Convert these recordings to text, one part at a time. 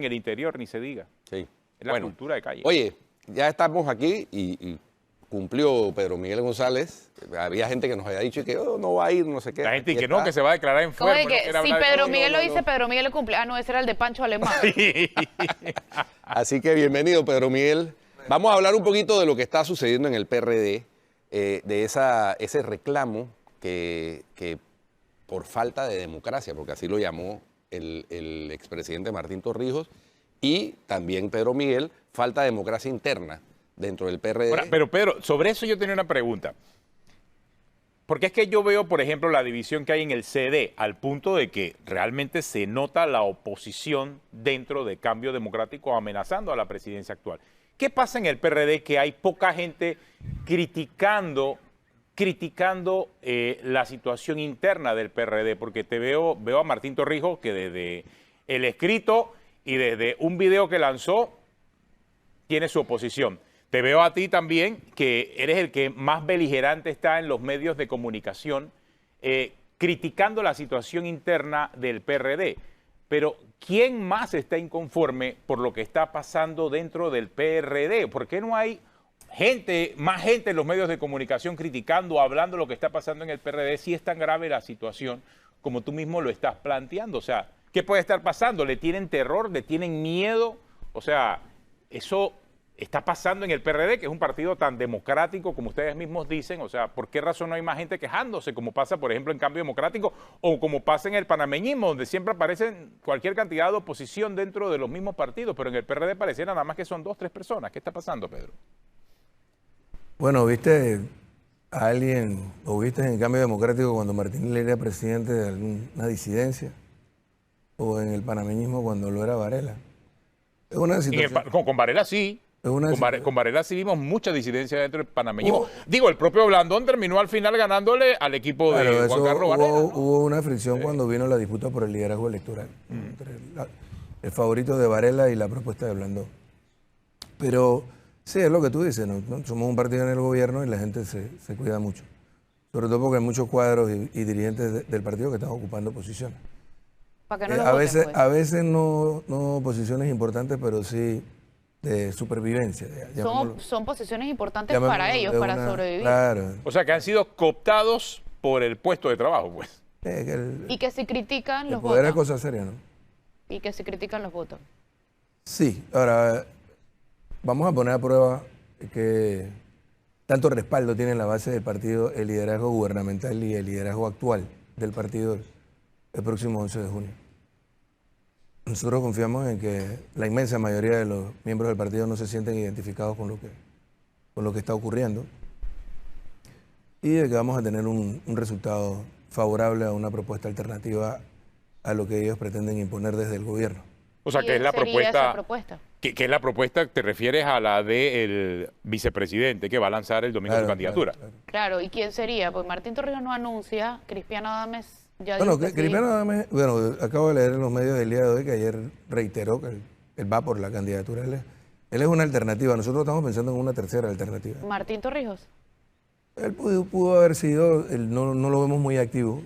en el interior ni se diga. Sí. Es la cultura de calle. Oye, ya estamos aquí y cumplió Pedro Miguel González. Había gente que nos había dicho que no va a ir, no sé qué. La gente Aquí que no, está. que se va a declarar enfermo. Oye, no que quiere si hablar de- Pedro No, Miguel no, lo no, dice, no. Pedro Miguel le cumple. Ah, no, ese era el de Pancho Alemán. Así que bienvenido, Pedro Miguel. Vamos a hablar un poquito de lo que está sucediendo en el PRD, de ese reclamo que por falta de democracia, porque así lo llamó el expresidente Martín Torrijos, y también Pedro Miguel, falta de democracia interna dentro del PRD. Ahora, pero Pedro, sobre eso yo tenía una pregunta. Porque es que yo veo, por ejemplo, la división que hay en el CD, al punto de que realmente se nota la oposición dentro de Cambio Democrático amenazando a la presidencia actual. ¿Qué pasa en el PRD que hay poca gente criticando la situación interna del PRD? Porque veo a Martín Torrijos que desde el escrito y desde un video que lanzó tiene su oposición. Te veo a ti también, que eres el que más beligerante está en los medios de comunicación, criticando la situación interna del PRD. Pero, ¿quién más está inconforme por lo que está pasando dentro del PRD? ¿Por qué no hay más gente en los medios de comunicación criticando, hablando de lo que está pasando en el PRD, si es tan grave la situación como tú mismo lo estás planteando? O sea, ¿qué puede estar pasando? ¿Le tienen terror? ¿Le tienen miedo? O sea, eso está pasando en el PRD, que es un partido tan democrático como ustedes mismos dicen. O sea, ¿por qué razón no hay más gente quejándose, como pasa, por ejemplo, en Cambio Democrático o como pasa en el panameñismo, donde siempre aparecen cualquier cantidad de oposición dentro de los mismos partidos, pero en el PRD pareciera nada más que son 2 o 3 personas? ¿Qué está pasando, Pedro? Bueno, ¿viste a alguien, o viste en Cambio Democrático cuando Martín era presidente de alguna disidencia? ¿O en el panameñismo cuando lo era Varela? Es una situación... Con Varela sí. Con Varela sí vimos mucha disidencia dentro del panameñismo. Digo, el propio Blandón terminó al final ganándole al equipo de Juan Carlos Varela, ¿no? Hubo una fricción cuando vino la disputa por el liderazgo electoral entre el favorito de Varela y la propuesta de Blandón. Pero sí, es lo que tú dices, ¿no? Somos un partido en el gobierno y la gente se cuida mucho. Sobre todo porque hay muchos cuadros y dirigentes del partido que están ocupando posiciones. Para que no los voten, pues. A veces no posiciones importantes, pero sí de supervivencia. Son posiciones importantes para ellos, para sobrevivir. Claro. O sea, que han sido cooptados por el puesto de trabajo, pues. Y que si critican, los poder es votan. cosa seria, ¿no? Y que si critican, los votan. Sí. Ahora, vamos a poner a prueba que tanto respaldo tiene en la base del partido el liderazgo gubernamental y el liderazgo actual del partido el próximo 11 de junio. Nosotros confiamos en que la inmensa mayoría de los miembros del partido no se sienten identificados con lo que está ocurriendo y de que vamos a tener un resultado favorable a una propuesta alternativa a lo que ellos pretenden imponer desde el gobierno. O sea, que es la propuesta. Que es la propuesta, te refieres a la del vicepresidente que va a lanzar el domingo su candidatura. Claro, ¿y quién sería? Pues Martín Torrijos no anuncia, Cristiano Adames ya Bueno, dijo que sí. Cristiano Adames, acabo de leer en los medios del día de hoy que ayer reiteró que él va por la candidatura. Él es una alternativa. Nosotros estamos pensando en una tercera alternativa. ¿Martín Torrijos? Él pudo haber sido, no lo vemos muy activo.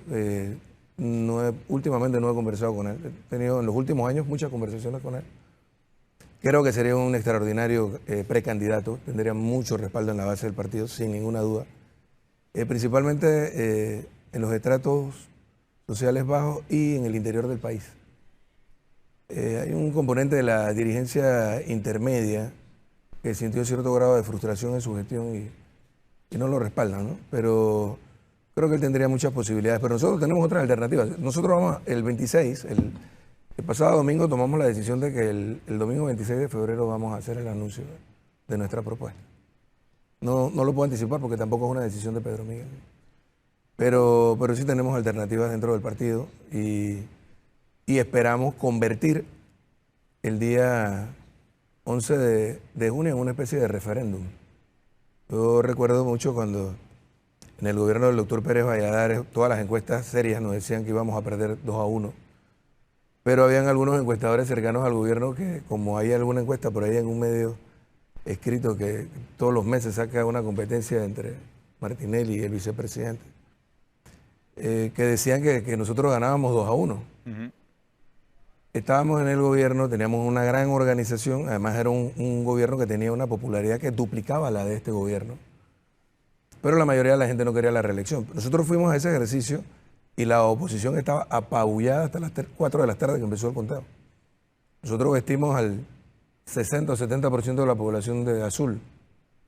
Últimamente no he conversado con él. He tenido en los últimos años muchas conversaciones con él. Creo que sería un extraordinario precandidato. Tendría mucho respaldo en la base del partido, sin ninguna duda. Principalmente en los estratos sociales bajos y en el interior del país. Hay un componente de la dirigencia intermedia que sintió cierto grado de frustración en su gestión y no lo respaldan, ¿no? Pero creo que él tendría muchas posibilidades. Pero nosotros tenemos otras alternativas. Nosotros vamos el 26, el pasado domingo tomamos la decisión de que el domingo 26 de febrero vamos a hacer el anuncio de nuestra propuesta. No lo puedo anticipar porque tampoco es una decisión de Pedro Miguel. Pero sí tenemos alternativas dentro del partido y esperamos convertir el día 11 de junio en una especie de referéndum. Yo recuerdo mucho cuando en el gobierno del doctor Pérez Valladares todas las encuestas serias nos decían que íbamos a perder 2-1. Pero habían algunos encuestadores cercanos al gobierno que, como hay alguna encuesta por ahí en un medio escrito que todos los meses saca una competencia entre Martinelli y el vicepresidente, que decían que nosotros ganábamos 2-1. estábamos en el gobierno, teníamos una gran organización, además era un gobierno que tenía una popularidad que duplicaba la de este gobierno. Pero la mayoría de la gente no quería la reelección. Nosotros fuimos a ese ejercicio y la oposición estaba apabullada hasta las 4 de la tarde que empezó el conteo. Nosotros vestimos al 60 o 70% de la población de azul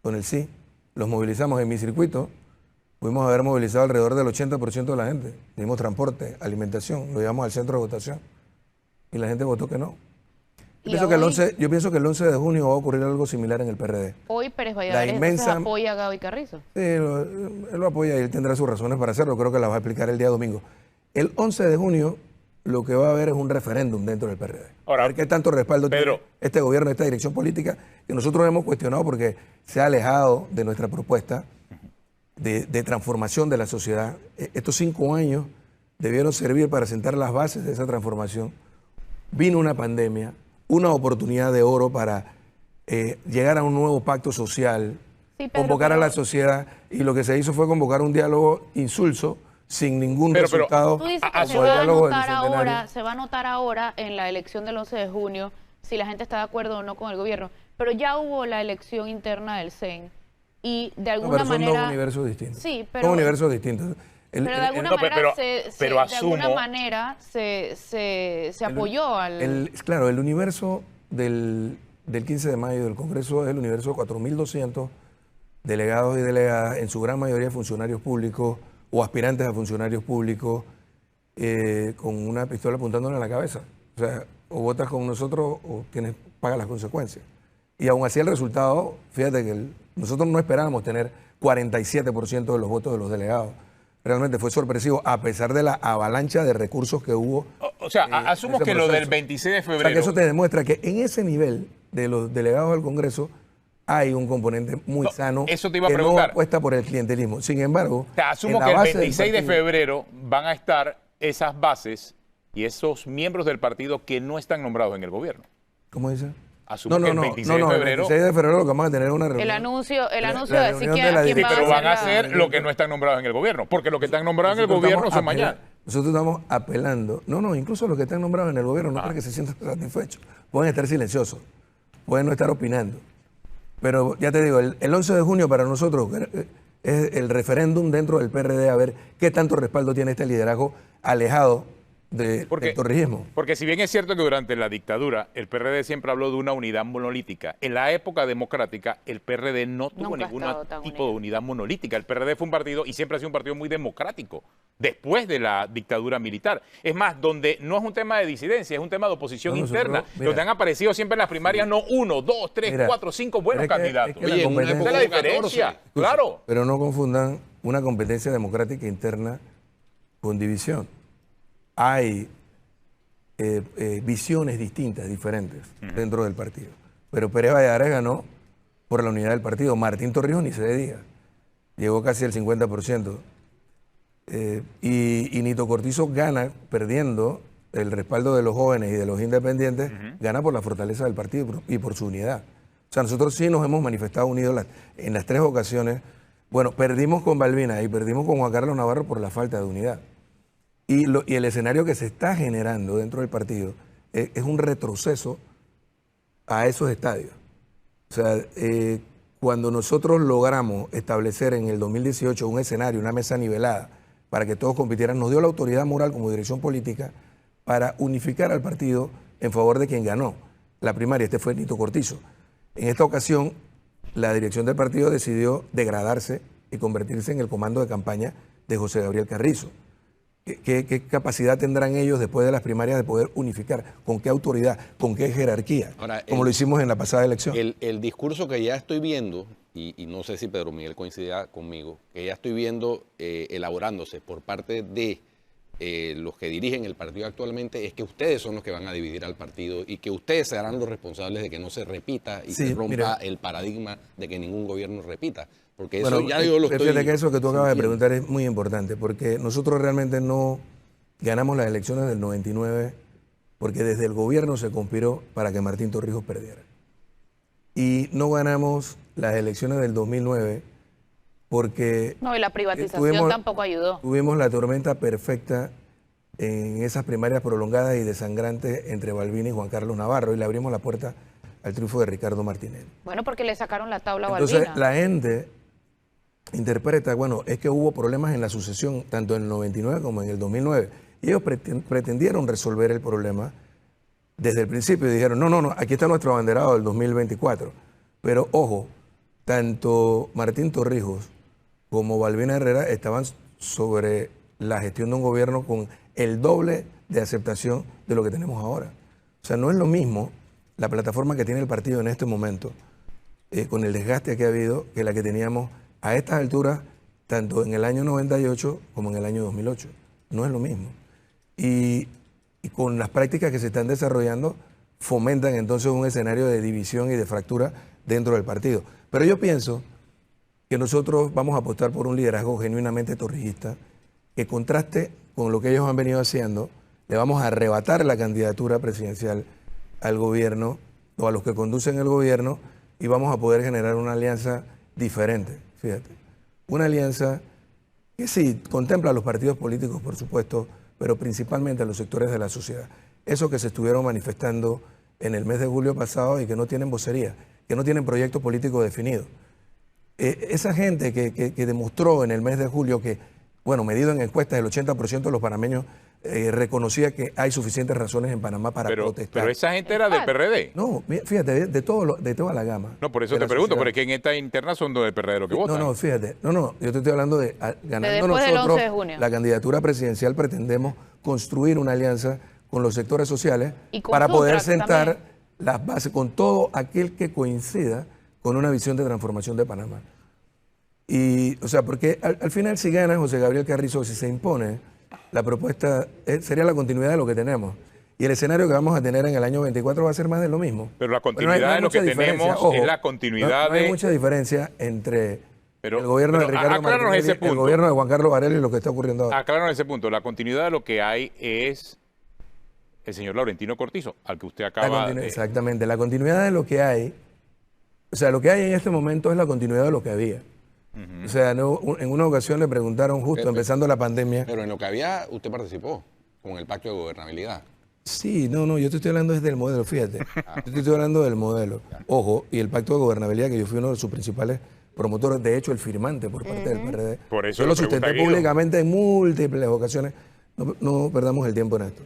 con el sí. Los movilizamos en mi circuito. Pudimos haber movilizado alrededor del 80% de la gente. Dimos transporte, alimentación, lo llevamos al centro de votación. Y la gente votó que no. Yo pienso que el 11 de junio va a ocurrir algo similar en el PRD. Hoy Pérez Valladares entonces apoya a Gaby Carrizo. Sí, él lo apoya y él tendrá sus razones para hacerlo. Creo que las va a explicar el día domingo. El 11 de junio lo que va a haber es un referéndum dentro del PRD. Ahora, a ver qué tanto respaldo tiene este gobierno, esta dirección política, que nosotros hemos cuestionado porque se ha alejado de nuestra propuesta de transformación de la sociedad. Estos 5 años debieron servir para sentar las bases de esa transformación. Vino una pandemia, una oportunidad de oro para llegar a un nuevo pacto social, sí, convocar a la sociedad, y lo que se hizo fue convocar un diálogo insulso, sin ningún resultado. Tú dices que se va a notar ahora en la elección del 11 de junio si la gente está de acuerdo o no con el gobierno, pero ya hubo la elección interna del CEN y de alguna manera... Son dos universos distintos. Sí, pero... Son universos distintos. Pero de alguna manera se apoyó al... Claro, el universo del 15 de mayo del Congreso es el universo de 4.200 delegados y delegadas, en su gran mayoría funcionarios públicos o aspirantes a funcionarios públicos, con una pistola apuntándole a la cabeza. O sea, o votas con nosotros o pagas las consecuencias. Y aún así el resultado, fíjate que nosotros no esperábamos tener 47% de los votos de los delegados. Realmente fue sorpresivo, a pesar de la avalancha de recursos que hubo. O sea, asumo que lo del 26 de febrero... O sea, que eso te demuestra que en ese nivel de los delegados del Congreso hay un componente muy sano eso te iba a que preguntar. no apuesta por el clientelismo. Sin embargo... O sea, asumo que el 26 de febrero van a estar esas bases y esos miembros del partido que no están nombrados en el gobierno. ¿Cómo dice? Asumo que el 26 de febrero... El 26 de febrero lo que vamos a tener es una reunión. El anuncio de decir quién va a hacer. Pero van a hacer lo que no están nombrados en el gobierno, porque los que están nombrados en el gobierno son mañana. Nosotros estamos apelando. Incluso los que están nombrados en el gobierno no para que se sientan satisfechos. Pueden estar silenciosos, pueden no estar opinando. Pero ya te digo, el 11 de junio para nosotros es el referéndum dentro del PRD a ver qué tanto respaldo tiene este liderazgo alejado del torrijismo. Porque si bien es cierto que durante la dictadura el PRD siempre habló de una unidad monolítica, en la época democrática el PRD no tuvo ningún tipo de unidad monolítica. El PRD fue un partido y siempre ha sido un partido muy democrático después de la dictadura militar. Es más, donde no es un tema de disidencia, es un tema de oposición interna. Donde han aparecido siempre en las primarias no 1, 2, 3, 4, 5 buenos candidatos. Oye, esa es la diferencia. Claro. Pero no confundan una competencia democrática interna con división. Hay visiones distintas, diferentes dentro del partido. Pero Pérez Valladares ganó por la unidad del partido. Martín Torrijos ni se diga. Llegó casi al 50%. Y Nito Cortizo gana perdiendo el respaldo de los jóvenes y de los independientes, gana por la fortaleza del partido y por su unidad. O sea, nosotros sí nos hemos manifestado unidos en las 3 ocasiones. Bueno, perdimos con Balbina y perdimos con Juan Carlos Navarro por la falta de unidad. Y el escenario que se está generando dentro del partido es un retroceso a esos estadios. O sea, cuando nosotros logramos establecer en el 2018 un escenario, una mesa nivelada, para que todos compitieran, nos dio la autoridad moral como dirección política para unificar al partido en favor de quien ganó la primaria. Este fue Nito Cortizo. En esta ocasión, la dirección del partido decidió degradarse y convertirse en el comando de campaña de José Gabriel Carrizo. ¿Qué capacidad tendrán ellos después de las primarias de poder unificar? ¿Con qué autoridad? ¿Con qué jerarquía? Ahora, como lo hicimos en la pasada elección. El discurso que ya estoy viendo, y no sé si Pedro Miguel coincidirá conmigo, que ya estoy viendo elaborándose por parte de los que dirigen el partido actualmente, es que ustedes son los que van a dividir al partido y que ustedes serán los responsables de que no se repita y se rompa el paradigma de que ningún gobierno repita. Porque eso ya yo lo estoy... Fíjate que eso que tú acabas de preguntar es muy importante, porque nosotros realmente no ganamos las elecciones del 99 porque desde el gobierno se conspiró para que Martín Torrijos perdiera. Y no ganamos las elecciones del 2009 porque... No, y la privatización tampoco ayudó. Tuvimos la tormenta perfecta en esas primarias prolongadas y desangrantes entre Balbini y Juan Carlos Navarro, y le abrimos la puerta al triunfo de Ricardo Martinelli. Bueno, porque le sacaron la tabla a Entonces, Balbina. la gente interpreta, bueno, es que hubo problemas en la sucesión, tanto en el 99 como en el 2009, y ellos pretendieron resolver el problema desde el principio y dijeron, no, aquí está nuestro abanderado del 2024. Pero ojo, tanto Martín Torrijos como Balbina Herrera estaban sobre la gestión de un gobierno con el doble de aceptación de lo que tenemos ahora. O sea, no es lo mismo la plataforma que tiene el partido en este momento, con el desgaste que ha habido, que la que teníamos a estas alturas, tanto en el año 98 como en el año 2008. No es lo mismo. Y con las prácticas que se están desarrollando, fomentan entonces un escenario de división y de fractura dentro del partido. Pero yo pienso que nosotros vamos a apostar por un liderazgo genuinamente torrijista, que contraste con lo que ellos han venido haciendo. Le vamos a arrebatar la candidatura presidencial al gobierno o a los que conducen el gobierno y vamos a poder generar una alianza diferente, fíjate. Una alianza que sí contempla a los partidos políticos, por supuesto, pero principalmente a los sectores de la sociedad. Esos que se estuvieron manifestando en el mes de julio pasado y que no tienen vocería, que no tienen proyecto político definido. Esa gente que demostró en el mes de julio que, bueno, medido en encuestas, el 80% de los panameños reconocía que hay suficientes razones en Panamá para protestar. Pero esa gente era del PRD. No, fíjate, de toda la gama. No, por eso te pregunto, porque en esta interna son del PRD lo que votan. No, fíjate, yo te estoy hablando de ganando después del 11 nosotros de junio. la candidatura presidencial, pretendemos construir una alianza con los sectores sociales Y con para poder Sutra sentar también. las bases con todo aquel que coincida con una visión de transformación de Panamá. Y, o sea, porque al final si gana José Gabriel Carrizo, si se impone, la propuesta sería la continuidad de lo que tenemos. Y el escenario que vamos a tener en el año 24 va a ser más de lo mismo. Pero la no hay continuidad de lo que mucha tenemos diferencia. es Ojo, la continuidad no hay de... mucha diferencia entre Pero- el gobierno de pero Ricardo acláranos Martinelli, ese punto. el gobierno de Juan Carlos Varela y lo que está ocurriendo ahora. Acláranos ese punto. La continuidad de lo que hay es el señor Laurentino Cortizo, al que usted acaba de... Exactamente, la continuidad de lo que hay, o sea, lo que hay en este momento es la continuidad de lo que había. O sea, en una ocasión le preguntaron justo empezando la pandemia. Pero en lo que había, usted participó con el pacto de gobernabilidad. Sí, no, yo te estoy hablando desde el modelo, fíjate. Yo te estoy hablando del modelo. Ojo, y el pacto de gobernabilidad, que yo fui uno de sus principales promotores, de hecho el firmante por parte del PRD. Por eso yo le lo sustenté pregunta Guido. públicamente en múltiples ocasiones. No perdamos el tiempo en esto.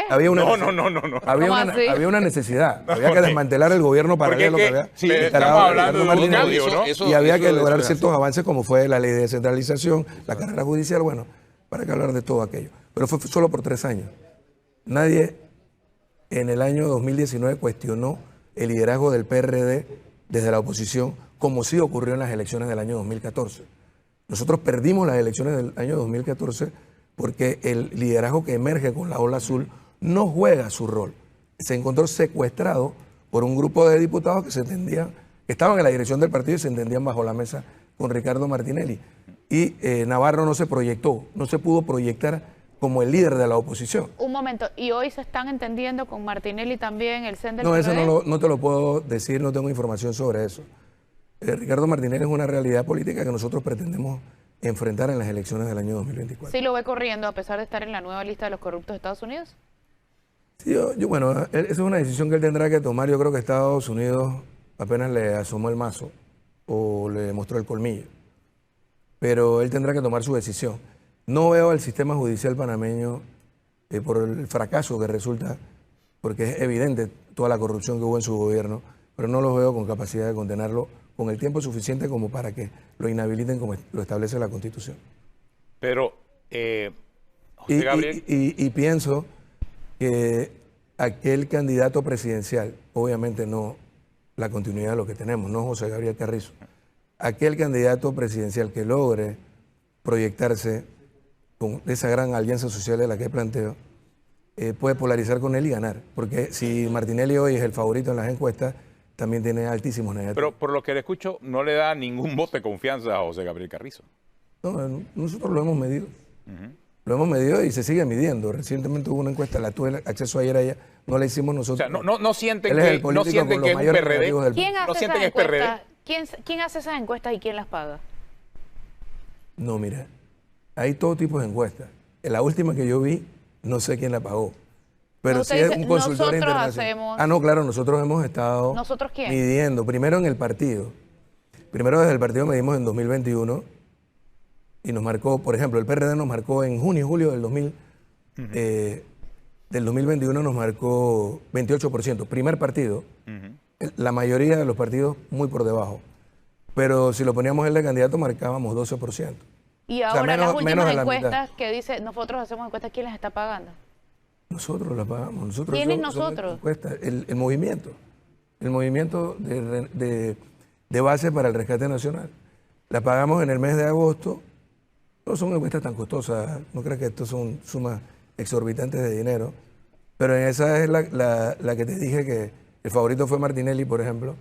Había una No. había una necesidad. Había que desmantelar el gobierno paralelo que había sí, instalado estamos hablando Ricardo de un Martinelli. cambio, ¿no? Y había que lograr es ciertos avances como fue la ley de descentralización, la carrera judicial, bueno, para que hablar de todo aquello. Pero fue solo por 3 años. Nadie en el año 2019 cuestionó el liderazgo del PRD desde la oposición, como sí ocurrió en las elecciones del año 2014. Nosotros perdimos las elecciones del año 2014 porque el liderazgo que emerge con la ola azul no juega su rol. Se encontró secuestrado por un grupo de diputados que que estaban en la dirección del partido y se entendían bajo la mesa con Ricardo Martinelli. Y Navarro no se pudo proyectar como el líder de la oposición. Un momento, ¿y hoy se están entendiendo con Martinelli también el CEN del No, eso PRD? no te lo puedo decir, no tengo información sobre eso. Ricardo Martinelli es una realidad política que nosotros pretendemos enfrentar en las elecciones del año 2024. ¿Sí lo ve corriendo a pesar de estar en la nueva lista de los corruptos de Estados Unidos? Sí, bueno, esa es una decisión que él tendrá que tomar. Yo creo que Estados Unidos apenas le asomó el mazo o le mostró el colmillo. Pero él tendrá que tomar su decisión. No veo al sistema judicial panameño por el fracaso que resulta, porque es evidente toda la corrupción que hubo en su gobierno, pero no los veo con capacidad de condenarlo con el tiempo suficiente como para que lo inhabiliten como lo establece la Constitución. Pero, José Gabriel... Y pienso que aquel candidato presidencial, obviamente no la continuidad de lo que tenemos, no José Gabriel Carrizo, aquel candidato presidencial que logre proyectarse con esa gran alianza social de la que planteo, puede polarizar con él y ganar. Porque si Martinelli hoy es el favorito en las encuestas, también tiene altísimos negativos. Pero por lo que le escucho, no le da ningún voto de confianza a José Gabriel Carrizo. No, nosotros lo hemos medido. Lo hemos medido y se sigue midiendo. Recientemente hubo una encuesta, la tuve acceso ayer a ella, no la hicimos O nosotros. sea, no sienten Él es el que, no político sienten con que los es un mayores PRD. negativos del ¿Quién hace sienten esas que es PRD? encuestas? ¿Quién hace esas encuestas y quién las paga? No, mira, hay todo tipo de encuestas. En la última que yo vi, no sé quién la pagó. Pero Usted sí es dice, un consultor nosotros internacional. hacemos- Ah, no, claro, nosotros hemos estado ¿Nosotros quién? midiendo. Primero en el partido. Primero desde el partido medimos en 2021 y nos marcó, por ejemplo, el PRD nos marcó en junio y julio del 2021 nos marcó 28%. Primer partido. La mayoría de los partidos muy por debajo. Pero si lo poníamos él de candidato marcábamos 12%. Y sea, ahora menos- las menos últimas de la encuestas que dice, nosotros hacemos encuestas, ¿quién las está pagando? Nosotros la pagamos. Nosotros ¿Quiénes somos nosotros? encuestas. El movimiento. El movimiento de base para el rescate nacional. La pagamos en el mes de agosto. No son encuestas tan costosas. No creo que esto son sumas exorbitantes de dinero. Pero en esa es la que te dije que el favorito fue Martinelli, por ejemplo.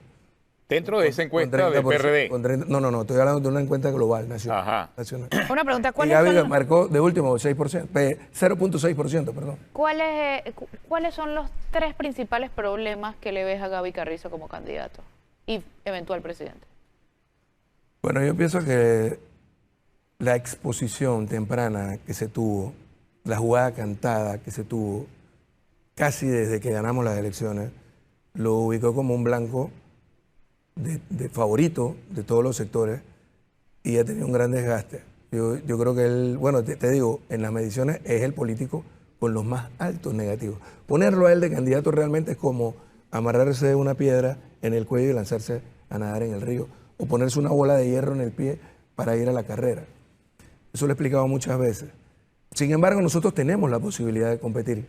Dentro de esa con encuesta del 30%, PRD. con 30 no, estoy hablando de una encuesta global, nacional. Ajá. nacional. Una pregunta, Y ¿cuáles Gaby son los- marcó de último 6%, 0.6%, perdón. ¿Cuáles son los 3 principales problemas que le ves a Gaby Carrizo como candidato y eventual presidente? Bueno, yo pienso que la exposición temprana que se tuvo, la jugada cantada que se tuvo, casi desde que ganamos las elecciones, lo ubicó como un blanco de favorito de todos los sectores y ha tenido un gran desgaste. Yo creo que él, bueno, te digo, en las mediciones es el político con los más altos negativos. Ponerlo a él de candidato realmente es como amarrarse una piedra en el cuello y lanzarse a nadar en el río, o ponerse una bola de hierro en el pie para ir a la carrera. Eso lo he explicado muchas veces. Sin embargo, nosotros tenemos la posibilidad de competir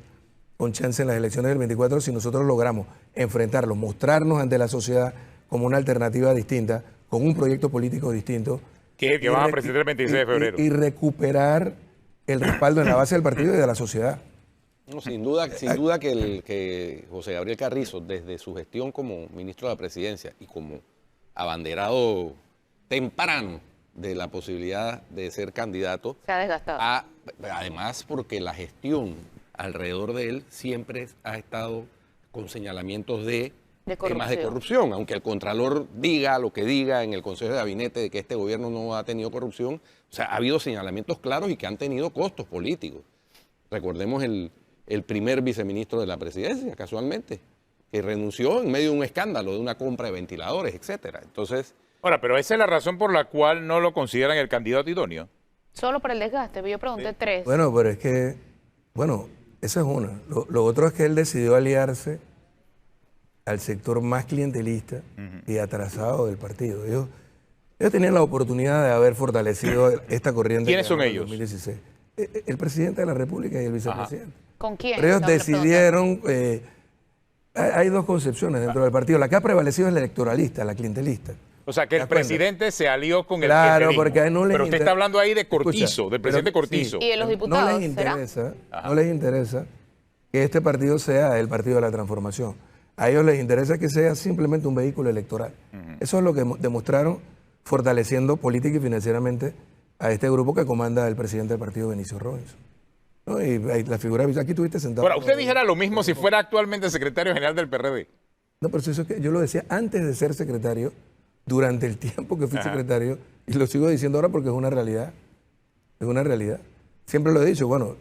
con chance en las elecciones del 24 si nosotros logramos enfrentarlo, mostrarnos ante la sociedad como una alternativa distinta, con un proyecto político distinto. Que es el que y van a re- presentar el 26 de febrero. Y recuperar el respaldo en la base del partido y de la sociedad. No, sin duda que José Gabriel Carrizo, desde su gestión como ministro de la Presidencia y como abanderado temprano de la posibilidad de ser candidato, Se ha desgastado. además porque la gestión alrededor de él siempre ha estado con señalamientos de temas de corrupción, aunque el Contralor diga lo que diga en el Consejo de Gabinete de que este gobierno no ha tenido corrupción, o sea, ha habido señalamientos claros y que han tenido costos políticos. Recordemos el primer viceministro de la Presidencia, casualmente, que renunció en medio de un escándalo de una compra de ventiladores, etcétera. Entonces, Ahora, pero esa es la razón por la cual no lo consideran el candidato idóneo. Solo por el desgaste, yo pregunté 3. Bueno, pero es que, bueno, esa es una. Lo otro es que él decidió aliarse al sector más clientelista y atrasado del partido. Ellos tenían la oportunidad de haber fortalecido esta corriente. ¿Quiénes que son ganó en ellos? 2016. El presidente de la República y el vicepresidente. ¿Con quién? Pero ellos Tengo que preguntar. decidieron, hay dos concepciones dentro del partido. La que ha prevalecido es la electoralista, la clientelista. O sea, que ¿Te el das cuenta? presidente se alió con el Claro, clientelismo. porque a él no les Pero usted inter- está hablando ahí de Cortizo, Escucha, del presidente pero- Cortizo. Y de los diputados, No les ¿será? interesa, no les interesa que este partido sea el partido de la transformación. A ellos les interesa que sea simplemente un vehículo electoral. Eso es lo que demostraron fortaleciendo política y financieramente a este grupo que comanda el presidente del partido, Benicio Robinson. ¿No? Y la figura, aquí tuviste sentado. Ahora, usted dijera lo mismo si fuera actualmente secretario general del PRD. No, pero eso es que yo lo decía antes de ser secretario, durante el tiempo que fui secretario, y lo sigo diciendo ahora porque es una realidad. Es una realidad. Siempre lo he dicho, bueno,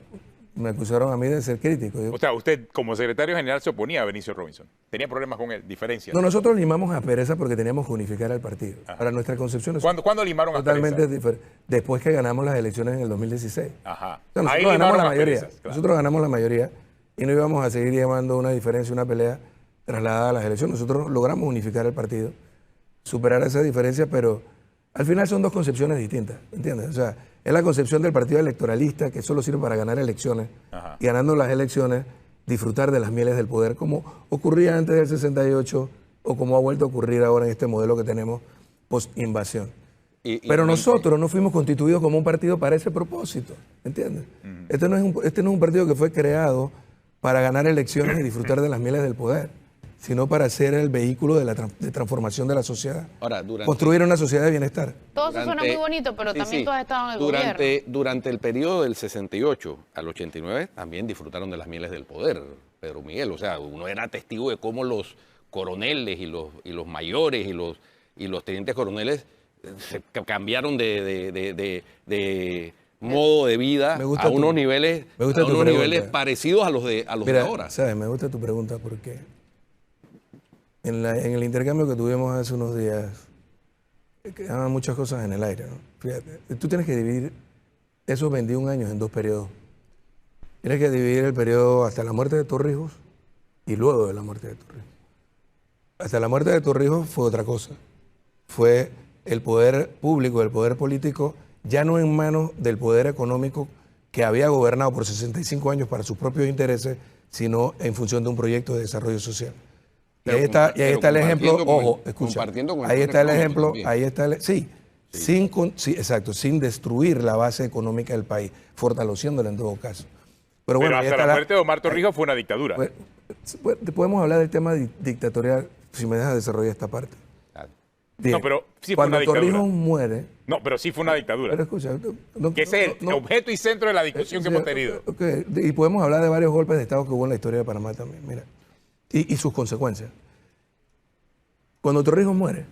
me acusaron a mí de ser crítico. O sea, usted como secretario general se oponía a Benicio Robinson. Tenía problemas con él, diferencias. No, nosotros limamos a Pereza porque teníamos que unificar al partido. Para nuestra concepción es ¿Cuándo limaron a totalmente Pereza? diferente. Después que ganamos las elecciones en el 2016. Ajá. O sea, nosotros Ahí ganamos limaron la a mayoría. Perezas, claro. Nosotros ganamos la mayoría y no íbamos a seguir llevando una diferencia, una pelea trasladada a las elecciones. Nosotros logramos unificar el partido, superar esa diferencia, pero al final son dos concepciones distintas, ¿entiendes? O sea, es la concepción del partido electoralista que solo sirve para ganar elecciones Ajá. y ganando las elecciones disfrutar de las mieles del poder, como ocurría antes del 68 o como ha vuelto a ocurrir ahora en este modelo que tenemos post-invasión. Pero nosotros no fuimos constituidos como un partido para ese propósito, ¿entiendes? Este no es un partido que fue creado para ganar elecciones y disfrutar de las mieles del poder, sino para ser el vehículo de transformación de la sociedad. Ahora, Construir una sociedad de bienestar. Todo eso suena muy bonito, pero también tú has estado en el gobierno. Durante el periodo del 68 al 89 también disfrutaron de las mieles del poder, Pedro Miguel. O sea, uno era testigo de cómo los coroneles y los mayores y los tenientes coroneles se cambiaron de modo de vida a unos niveles, parecidos a los de ahora. ¿Sabes? Me gusta tu pregunta porque en el intercambio que tuvimos hace unos días, quedaban muchas cosas en el aire, ¿no? Fíjate, tú tienes que dividir esos 21 años en dos periodos. Tienes que dividir el periodo hasta la muerte de Torrijos y luego de la muerte de Torrijos. Hasta la muerte de Torrijos fue otra cosa. Fue el poder público, el poder político, ya no en manos del poder económico que había gobernado por 65 años para sus propios intereses, sino en función de un proyecto de desarrollo social. Y ahí está el ejemplo, ojo, escucha, ahí está el ejemplo, exacto, sin destruir la base económica del país, fortaleciéndola en todo caso. Pero bueno, hasta la muerte de Omar Torrijos fue una dictadura. Podemos hablar del tema dictatorial si me dejas desarrollar esta parte. Bien. No, pero sí cuando fue una dictadura. Torrijos muere... No, pero sí fue una dictadura. Pero escucha... que ese es el objeto y centro de la discusión que hemos tenido. Okay. Y podemos hablar de varios golpes de Estado que hubo en la historia de Panamá también, mira. Y sus consecuencias. Cuando Torrijos muere,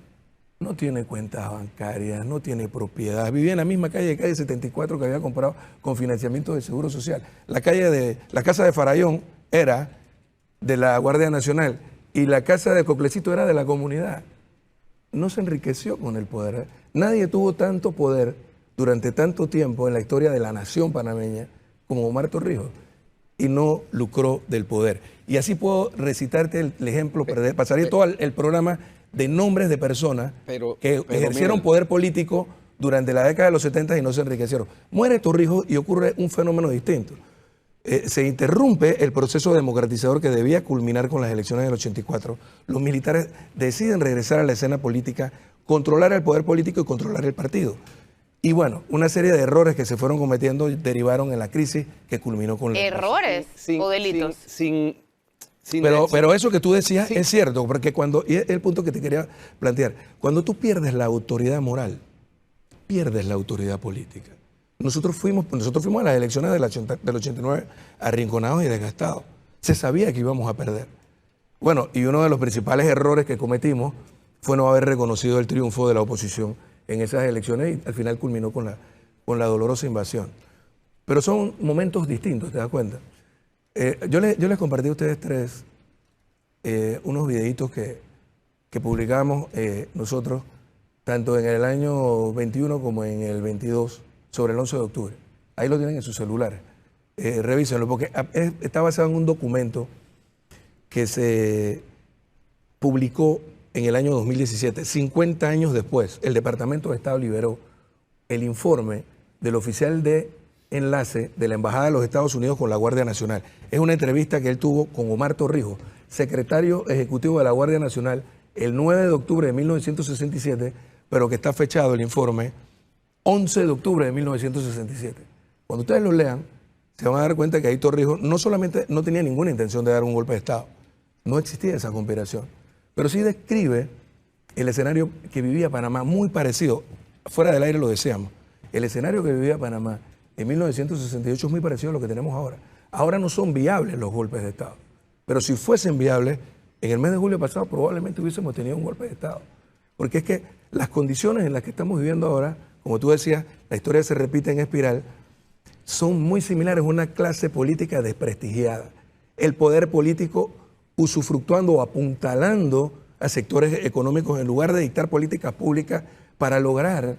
no tiene cuentas bancarias, no tiene propiedad. Vivía en la misma calle 74 que había comprado con financiamiento de Seguro Social. La casa de Farallón era de la Guardia Nacional y la casa de Coclecito era de la comunidad. No se enriqueció con el poder. Nadie tuvo tanto poder durante tanto tiempo en la historia de la nación panameña como Omar Torrijos y no lucró del poder. Y así puedo recitarte el ejemplo, pasaría todo el programa de nombres de personas que ejercieron poder político durante la década de los 70 y no se enriquecieron. Muere Torrijos y ocurre un fenómeno distinto. Se interrumpe el proceso democratizador que debía culminar con las elecciones del 84. Los militares deciden regresar a la escena política, controlar el poder político y controlar el partido. Y bueno, una serie de errores que se fueron cometiendo derivaron en la crisis que culminó con la... ¿Errores o delitos? Pero eso que tú decías es cierto, porque y es el punto que te quería plantear. Cuando tú pierdes la autoridad moral, pierdes la autoridad política. Nosotros fuimos a las elecciones del 89 arrinconados y desgastados. Se sabía que íbamos a perder. Bueno, y uno de los principales errores que cometimos fue no haber reconocido el triunfo de la oposición en esas elecciones y al final culminó con la dolorosa invasión. Pero son momentos distintos, ¿te das cuenta? Yo les compartí a ustedes tres unos videitos que publicamos nosotros, tanto en el año 21 como en el 22, sobre el 11 de octubre. Ahí lo tienen en sus celulares. Revísenlo, porque está basado en un documento que se publicó en el año 2017. 50 años después, el Departamento de Estado liberó el informe del oficial de enlace de la Embajada de los Estados Unidos con la Guardia Nacional. Es una entrevista que él tuvo con Omar Torrijos, secretario ejecutivo de la Guardia Nacional, el 9 de octubre de 1967, pero que está fechado el informe 11 de octubre de 1967. Cuando ustedes lo lean, se van a dar cuenta que ahí Torrijos no solamente no tenía ninguna intención de dar un golpe de Estado, no existía esa conspiración, pero sí describe el escenario que vivía Panamá, muy parecido, fuera del aire lo decíamos, el escenario que vivía Panamá en 1968 es muy parecido a lo que tenemos ahora. Ahora no son viables los golpes de Estado, pero si fuesen viables, en el mes de julio pasado probablemente hubiésemos tenido un golpe de Estado, porque es que las condiciones en las que estamos viviendo ahora, como tú decías, la historia se repite en espiral, son muy similares a una clase política desprestigiada. El poder político usufructuando o apuntalando a sectores económicos en lugar de dictar políticas públicas para lograr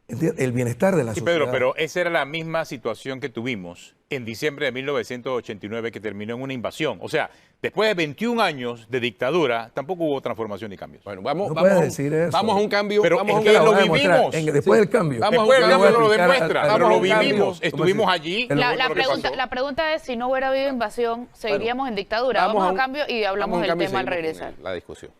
el bienestar de la sociedad. Pedro, pero esa era la misma situación que tuvimos en diciembre de 1989 que terminó en una invasión. O sea, después de 21 años de dictadura, tampoco hubo transformación ni cambios. Bueno, vamos a un cambio. Pero es que lo vivimos. Después del cambio. Después del cambio lo demuestra. Pero lo vivimos. Estuvimos allí. La pregunta es, si no hubiera habido invasión, ¿seguiríamos en dictadura? Vamos a un cambio y hablamos del tema al regresar. La discusión.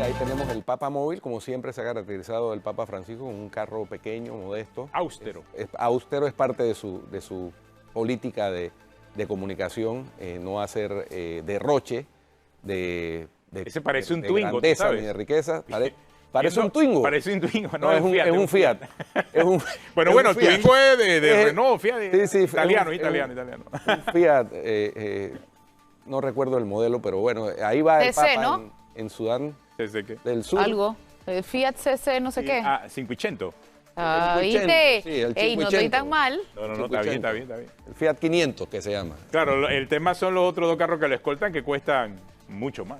Ahí tenemos el Papa Móvil, como siempre se ha caracterizado el Papa Francisco, con un carro pequeño, modesto. Austero. Austero es parte de su política de de comunicación, no hacer derroche de Ese parece un de Twingo, ¿tú grandeza sabes? ni de riqueza. Parece un Twingo. Parece un Twingo, No, es un Fiat. Es un, Bueno, es bueno, un Fiat. Twingo es de Renault, Fiat. Sí, Italiano. Un Fiat, no recuerdo el modelo, pero bueno, ahí va el CC, Papa ¿no? en Sudán ¿Desde qué? del Sur. Algo. Fiat CC, no sé qué. Ah, 500. Ah, el ¿viste? sí, el Ey, no estoy 500. tan mal. No, está bien. El Fiat 500 que se llama. Claro, el tema son los otros dos carros que lo escoltan que cuestan mucho más.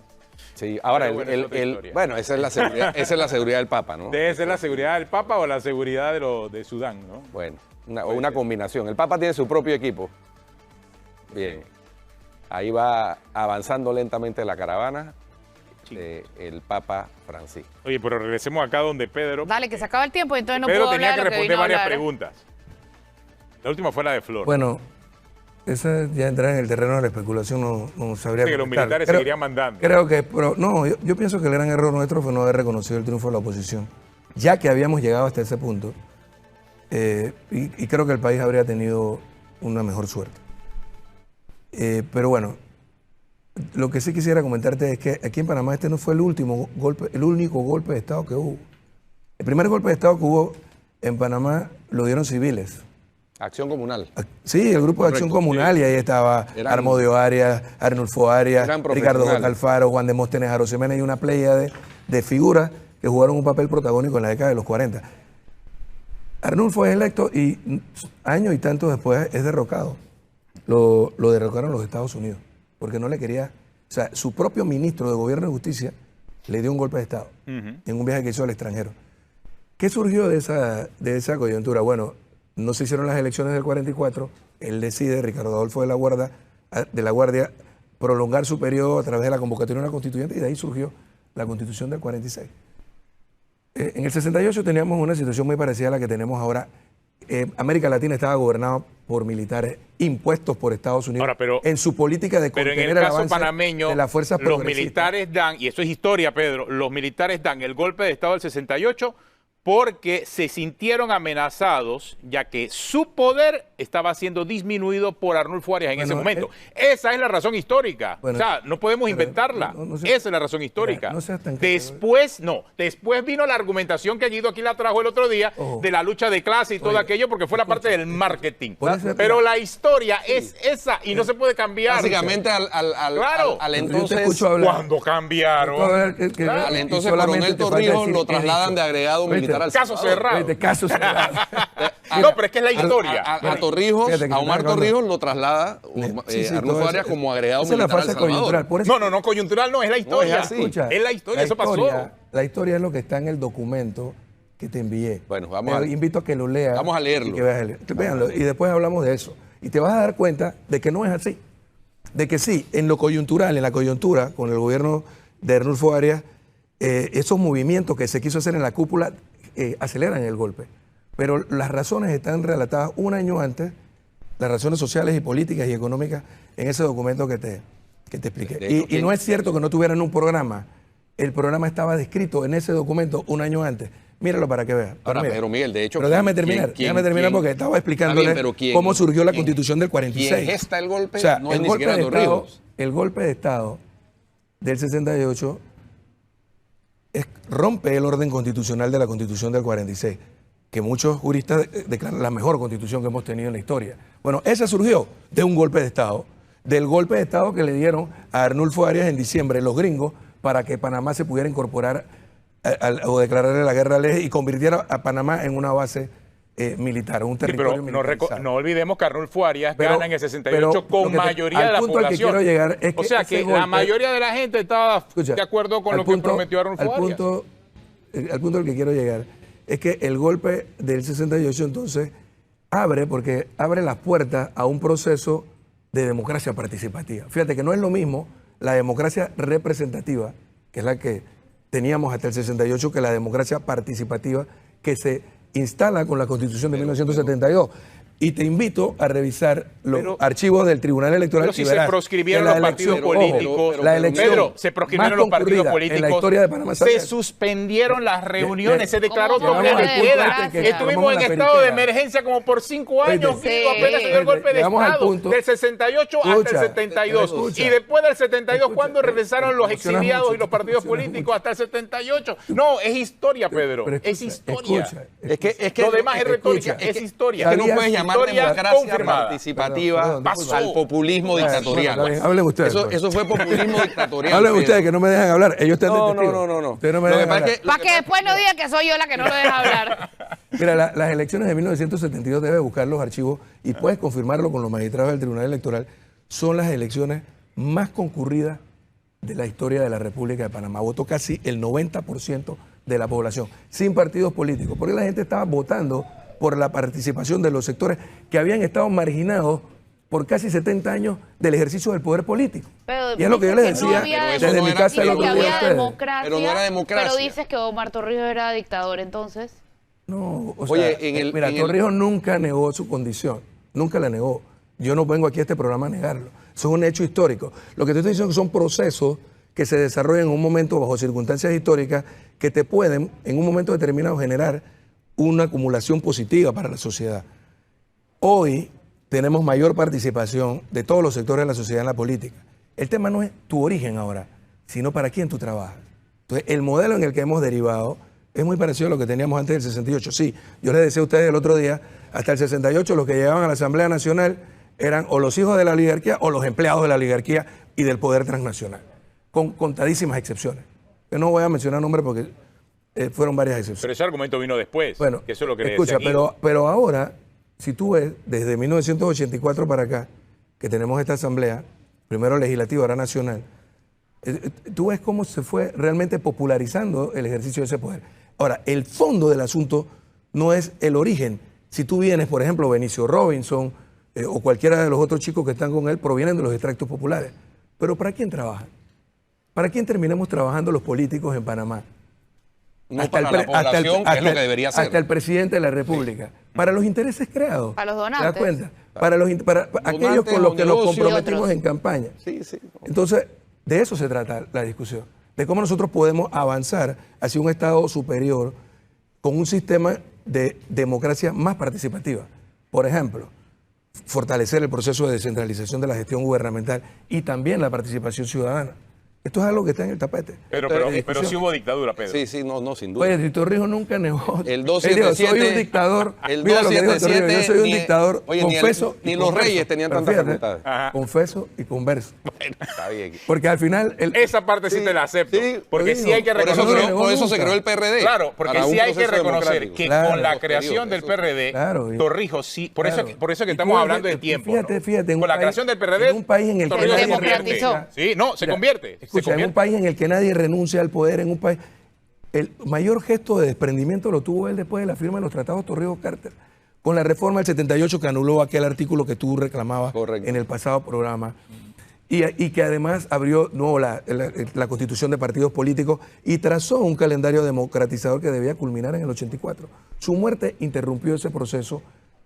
Sí, ahora, Pero bueno, es otra historia. bueno, esa es la seguridad del Papa, ¿no? Debe ser la seguridad del Papa o la seguridad de Sudán, ¿no? Bueno, una combinación. El Papa tiene su propio equipo. Bien. Ahí va avanzando lentamente la caravana del Papa Francisco. Oye, pero regresemos acá donde Pedro. Dale, que se acaba el tiempo, entonces no Pedro puedo tenía hablar que de lo que responder vino a varias hablar. preguntas. La última fue la de Flor. Bueno, esa ya entrar en el terreno de la especulación no sabría Dice que los contestar. militares seguirían mandando. Creo que, pero no, yo pienso que el gran error nuestro fue no haber reconocido el triunfo de la oposición, ya que habíamos llegado hasta ese punto, y creo que el país habría tenido una mejor suerte. Pero bueno, lo que sí quisiera comentarte es que aquí en Panamá este no fue el último golpe, el único golpe de Estado que hubo. El primer golpe de Estado que hubo en Panamá lo dieron civiles. Acción comunal. Sí, el grupo de Acción Comunal, y ahí estaba Armodio Arias, Arnulfo Arias, Ricardo J. Alfaro, Juan Demóstenes, Arosemena y una playa de figuras que jugaron un papel protagónico en la década de los 40. Arnulfo es electo y años y tantos después es derrocado. Lo derrocaron los Estados Unidos, porque no le quería, o sea, su propio ministro de Gobierno y Justicia le dio un golpe de Estado en un viaje que hizo al extranjero. ¿Qué surgió de esa coyuntura? Bueno, no se hicieron las elecciones del 44, él decide, Ricardo Adolfo de la Guardia, prolongar su periodo a través de la convocatoria de una constituyente, y de ahí surgió la Constitución del 46. En el 68 teníamos una situación muy parecida a la que tenemos ahora. América Latina estaba gobernada por militares impuestos por Estados Unidos. Ahora, pero en su política de Pero contener en el caso avance panameño, de las fuerzas los progresistas. militares dan, y eso es historia, Pedro, los militares dan el golpe de Estado del 68 porque se sintieron amenazados, ya que su poder estaba siendo disminuido por Arnulfo Arias en ese momento. Esa es la razón histórica. Bueno, o sea, no podemos pero inventarla. Esa es la razón histórica. Mira, no seas tan después vino la argumentación que Guido aquí la trajo el otro día de la lucha de clase y todo aquello, porque fue la parte del marketing. Pero la historia es esa y no se puede cambiar. Básicamente al entonces... ¿Cuándo cambiaron? Al entonces coronel Torrijos lo trasladan de agregado militar al Caso cerrado. Caso cerrado. No, pero es que es la historia. A Torrijos, a Omar Torrijos lo traslada Arnulfo Arias como agregado militar al Salvador. No, coyuntural no, es la historia. No, es así. Es la historia, eso pasó. La historia es lo que está en el documento que te envié. Bueno, invito a que lo leas. Vamos a leerlo. Véanlo, y después hablamos de eso. Y te vas a dar cuenta de que no es así. De que sí, en lo coyuntural, en la coyuntura, con el gobierno de Arnulfo Arias, esos movimientos que se quiso hacer en la cúpula aceleran el golpe. Pero las razones están relatadas un año antes, las razones sociales y políticas y económicas, en ese documento que te expliqué. Y no es cierto que no tuvieran un programa. El programa estaba descrito en ese documento un año antes. Míralo para que veas. Ahora, Pedro Miguel, de hecho... Pero déjame terminar porque estaba explicándole cómo surgió la Constitución del 46. ¿Quién gesta el golpe? O sea, no es ni siquiera Torrijos. El golpe de Estado del 68 rompe el orden constitucional de la Constitución del 46, que muchos juristas declaran la mejor constitución que hemos tenido en la historia. Bueno, esa surgió de un golpe de Estado, del golpe de Estado que le dieron a Arnulfo Arias en diciembre los gringos para que Panamá se pudiera incorporar o declararle la guerra al eje y convirtiera a Panamá en una base militar, un territorio militar. No olvidemos que Arnulfo Arias gana en el 68 con mayoría de la población. O sea que la mayoría de la gente estaba de acuerdo con lo que prometió Arnulfo Arias. Al punto al que quiero llegar es que el golpe del 68 entonces abre las puertas a un proceso de democracia participativa. Fíjate que no es lo mismo la democracia representativa, que es la que teníamos hasta el 68, que la democracia participativa que se instala con la Constitución de 1972. Y te invito a revisar los archivos del Tribunal Electoral. Pero si se proscribieron los partidos políticos, Pedro, se proscribieron los partidos políticos, en la historia de Panamá, se suspendieron las reuniones, se declaró toque de queda, estuvimos en estado de emergencia como por 5 años, apenas se dio el golpe de Estado, del 68 hasta el 72, y después del 72, ¿cuándo regresaron los exiliados y los partidos políticos? Hasta el 78. No, es historia, Pedro, es historia. Es que lo demás es retórica, es historia. Que no puedes llamar democracia participativa al populismo dictatorial. Hablen ustedes. Eso fue populismo dictatorial. Hablen ustedes, que no me dejan hablar. Ellos están No. Para que después no digan que soy yo la que no lo deja hablar. Mira, las elecciones de 1972, debes buscar los archivos y puedes confirmarlo con los magistrados del Tribunal Electoral, son las elecciones más concurridas de la historia de la República de Panamá. Votó casi el 90% de la población, sin partidos políticos, porque la gente estaba votando por la participación de los sectores que habían estado marginados por casi 70 años del ejercicio del poder político. Pero y es lo que yo les decía desde mi casa el otro día a ustedes. Pero no era democracia. Pero dices que Omar Torrijos era dictador, entonces. No, o sea, Torrijos nunca negó su condición, nunca la negó. Yo no vengo aquí a este programa a negarlo. Eso es un hecho histórico. Lo que te estoy diciendo es que son procesos que se desarrollan en un momento bajo circunstancias históricas que te pueden, en un momento determinado, generar una acumulación positiva para la sociedad. Hoy tenemos mayor participación de todos los sectores de la sociedad en la política. El tema no es tu origen ahora, sino para quién tú trabajas. Entonces, el modelo en el que hemos derivado es muy parecido a lo que teníamos antes del 68. Sí, yo les decía a ustedes el otro día, hasta el 68 los que llegaban a la Asamblea Nacional eran o los hijos de la oligarquía o los empleados de la oligarquía y del poder transnacional, con contadísimas excepciones. Yo no voy a mencionar nombres porque fueron varias excepciones. Pero ese argumento vino después. Bueno, que eso es lo que escucha, pero ahora, si tú ves, desde 1984 para acá, que tenemos esta asamblea, primero legislativa, ahora nacional, tú ves cómo se fue realmente popularizando el ejercicio de ese poder. Ahora, el fondo del asunto no es el origen. Si tú vienes, por ejemplo, Benicio Robinson o cualquiera de los otros chicos que están con él, provienen de los extractos populares. Pero ¿para quién trabajan? ¿Para quién terminamos trabajando los políticos en Panamá? No para la población, que es lo que debería ser. Hasta el presidente de la República. Para los intereses creados. Para los donantes. ¿Te das cuenta? Para aquellos con los que nos comprometimos en campaña. Sí, sí. Entonces, de eso se trata la discusión. De cómo nosotros podemos avanzar hacia un Estado superior con un sistema de democracia más participativa. Por ejemplo, fortalecer el proceso de descentralización de la gestión gubernamental y también la participación ciudadana. Esto es algo que está en el tapete. Pero sí hubo dictadura, Pedro. Sí, no, sin duda. Oye, Torrijos nunca negó. El 277. Soy un dictador. El Mira lo que dijo Torrijos, yo soy un dictador. Oye, confeso ni los reyes tenían tantas facultades. Confeso y converso. Bueno, está bien. Porque al final... Esa parte sí te la acepto. Porque sí hay que reconocer... Por eso se creó el PRD. Claro, porque sí hay que reconocer que con la creación del PRD, Torrijos sí... Por eso que estamos hablando de tiempo. Fíjate. Con la creación del PRD, en un país en el que Torrijos se convierte. Sí, no, se convierte. Escucha, en un país en el que nadie renuncia al poder, en un país... El mayor gesto de desprendimiento lo tuvo él después de la firma de los tratados Torrijos-Carter, con la reforma del 78 que anuló aquel artículo que tú reclamabas en el pasado programa, y que además abrió la constitución de partidos políticos y trazó un calendario democratizador que debía culminar en el 84. Su muerte interrumpió ese proceso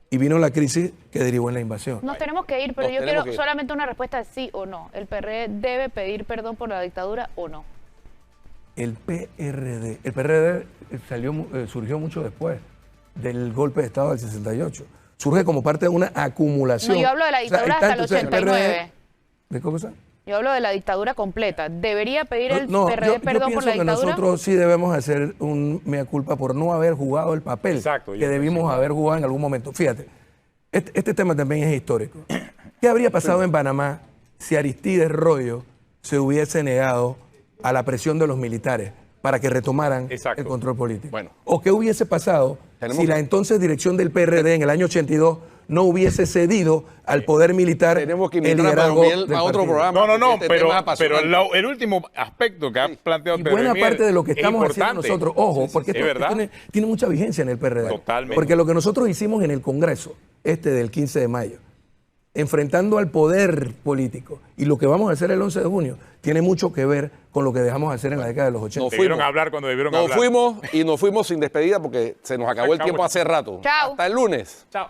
y vino la crisis que derivó en la invasión. Nos tenemos que ir, pero yo quiero solamente una respuesta de sí o no. ¿El PRD debe pedir perdón por la dictadura o no? El PRD surgió mucho después del golpe de Estado del 68. Surge como parte de una acumulación. No, yo hablo de la dictadura hasta el 89. ¿De cómo está? Yo hablo de la dictadura completa. ¿Debería pedir el PRD perdón por la dictadura? Que nosotros sí debemos hacer un mea culpa por no haber jugado el papel que debimos haber jugado en algún momento. Fíjate, este tema también es histórico. ¿Qué habría pasado en Panamá si Aristides Royo se hubiese negado a la presión de los militares para que retomaran el control político? Bueno. ¿O qué hubiese pasado si la entonces dirección del PRD en el año 82 no hubiese cedido al poder militar? Tenemos que invitar a otro programa. No, pero el último aspecto que ha planteado Pedro buena parte de lo que estamos haciendo nosotros, ojo, porque esto tiene mucha vigencia en el PRD. Totalmente. Porque lo que nosotros hicimos en el Congreso, del 15 de mayo, enfrentando al poder político, y lo que vamos a hacer el 11 de junio, tiene mucho que ver con lo que dejamos hacer en la década de los 80. Debieron hablar cuando debieron hablar. Nos fuimos sin despedida porque se nos acabó el tiempo hace rato. Chao. Hasta el lunes. Chao.